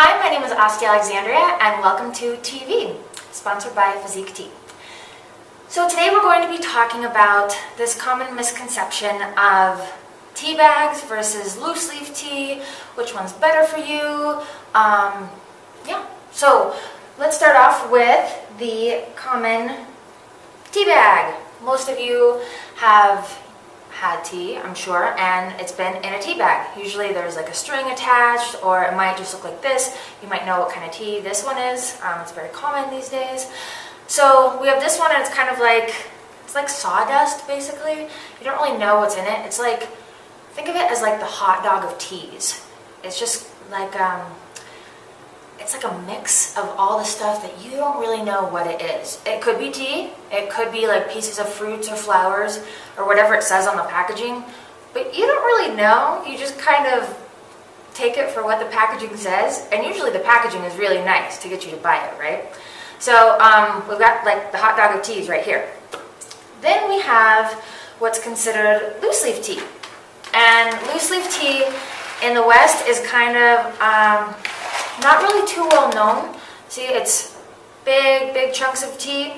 Hi, my name is Asti Alexandria, and welcome to TV, sponsored by Physique Tea. So today we're going to be talking about this common misconception of tea bags versus loose leaf tea, which one's better for you. So let's start off with the common tea bag. Most of you have had tea, I'm sure, and it's been in a tea bag. Usually there's like a string attached, or it might just look like this. You might know what kind of tea this one is. It's very common these days. So we have this one, and it's kind of like, it's like sawdust basically. You don't really know what's in it. It's like, think of it as like the hot dog of teas. It's just like, it's like a mix of all the stuff that you don't really know what it is. It could be tea, it could be like pieces of fruits or flowers or whatever it says on the packaging, but you don't really know. You just kind of take it for what the packaging says, and usually the packaging is really nice to get you to buy it, right? So we've got like the hot dog of teas right here. Then we have what's considered loose leaf tea. And loose leaf tea in the West is kind of not really too well known. See, it's big chunks of tea.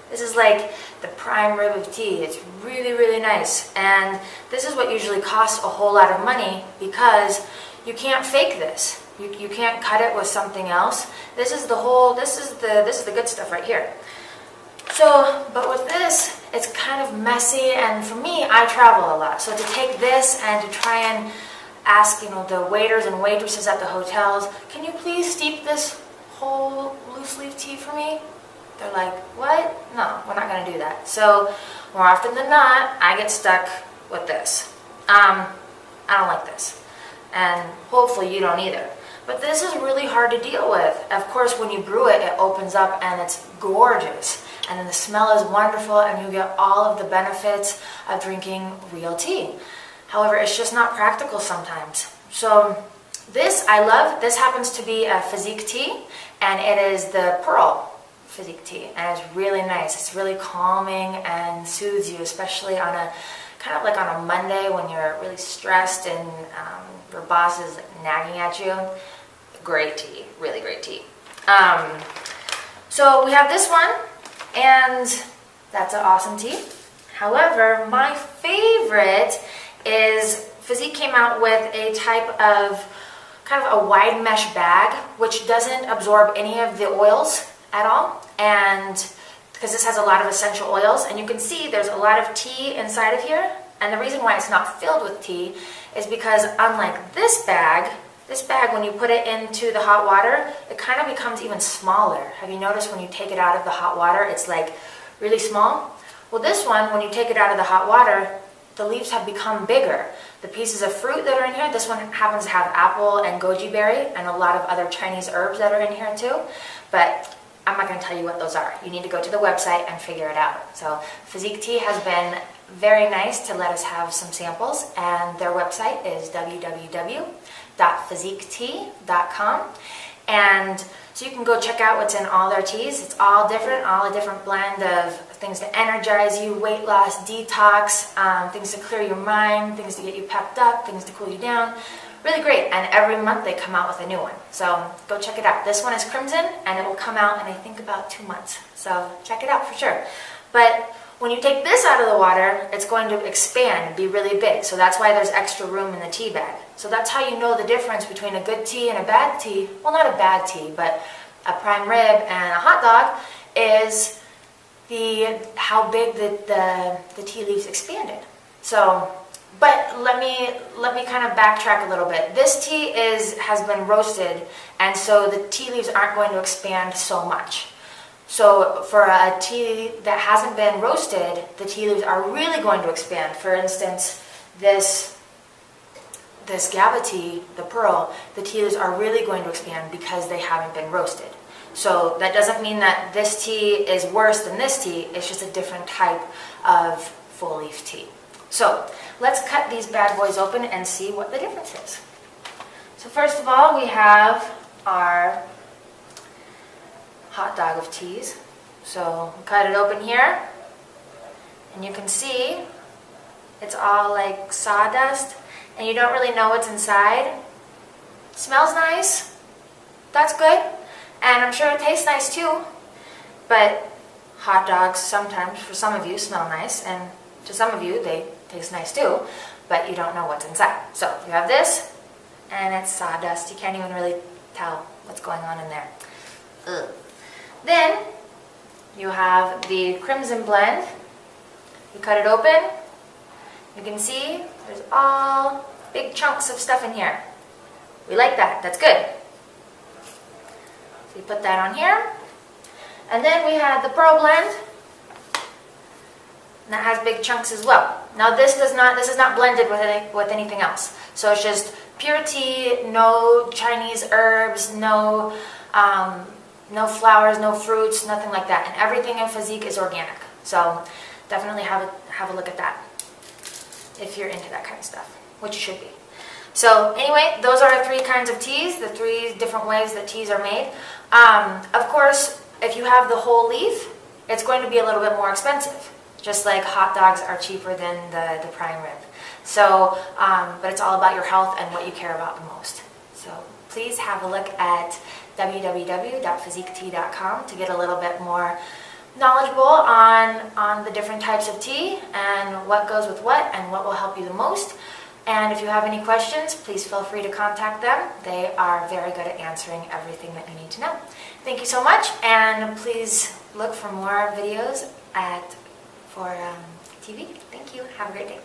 This is like the prime rib of tea. It's really, really nice. And this is what usually costs a whole lot of money because you can't fake this. You can't cut it with something else. This is the good stuff right here. So, but with this, it's kind of messy, and for me, I travel a lot. So to take this and to try and ask, the waiters and waitresses at the hotels, can you please steep this whole loose leaf tea for me? They're like, what? No, we're not going to do that. So more often than not, I get stuck with this. I don't like this. And hopefully you don't either. But this is really hard to deal with. Of course, when you brew it, it opens up and it's gorgeous. And then the smell is wonderful, and you get all of the benefits of drinking real tea. However, it's just not practical sometimes. So this I love. This happens to be a Physique tea, and it is the Pu'erh Physique tea, and it's really nice. It's really calming and soothes you, especially on a kind of like on a Monday when you're really stressed and your boss is nagging at you. Great tea, really great tea. So we have this one, and that's an awesome tea. However, my favorite is Physique came out with a type of kind of a wide mesh bag which doesn't absorb any of the oils at all, and because this has a lot of essential oils, and you can see there's a lot of tea inside of here. And the reason why it's not filled with tea is because unlike this bag when you put it into the hot water, it kind of becomes even smaller. Have you noticed when you take it out of the hot water, it's like really small? Well, this one, when you take it out of the hot water, the leaves have become bigger. The pieces of fruit that are in here, this one happens to have apple and goji berry and a lot of other Chinese herbs that are in here too, but I'm not going to tell you what those are. You need to go to the website and figure it out. So Physique Tea has been very nice to let us have some samples, and their website is www.physiquetea.com, and so you can go check out what's in all their teas. It's all different, all a different blend of things to energize you, weight loss, detox, things to clear your mind, things to get you pepped up, things to cool you down. Really great, and every month they come out with a new one. So go check it out. This one is Crimson, and it will come out in I think about 2 months. So check it out for sure. But when you take this out of the water, it's going to expand and be really big. So that's why there's extra room in the tea bag. So that's how you know the difference between a good tea and a bad tea. Well, not a bad tea, but a prime rib and a hot dog is how big the tea leaves expanded. So, but let me kind of backtrack a little bit. This tea has been roasted, and so the tea leaves aren't going to expand so much. So for a tea that hasn't been roasted, the tea leaves are really going to expand. For instance, this GABA tea, the Pu'erh, the tea leaves are really going to expand because they haven't been roasted. So that doesn't mean that this tea is worse than this tea. It's just a different type of full leaf tea. So let's cut these bad boys open and see what the difference is. So first of all, we have our hot dog of teas. So cut it open here, and you can see it's all like sawdust, and you don't really know what's inside. Smells nice. that's good. And I'm sure it tastes nice too. But hot dogs sometimes, for some of you, smell nice. And to some of you, they taste nice too. But you don't know what's inside. So you have this, and it's sawdust. You can't even really tell what's going on in there. Ugh. Then you have the Crimson blend. You cut it open. You can see there's all big chunks of stuff in here. We like that. That's good. So you put that on here. And then we have the Pu'erh blend. And that has big chunks as well. Now this is not blended with anything else. So it's just pure tea, no Chinese herbs, no flowers, no fruits, nothing like that. And everything in Physique is organic. So definitely have a look at that if you're into that kind of stuff, which you should be. So anyway, those are 3 kinds of teas, the 3 different ways that teas are made. Of course, if you have the whole leaf, it's going to be a little bit more expensive. Just like hot dogs are cheaper than the prime rib. So, but it's all about your health and what you care about the most. So please have a look at www.physiquetea.com to get a little bit more knowledgeable on the different types of tea and what goes with what and what will help you the most. And if you have any questions, please feel free to contact them. They are very good at answering everything that you need to know. Thank you so much, and please look for more videos for TV. Thank you. Have a great day.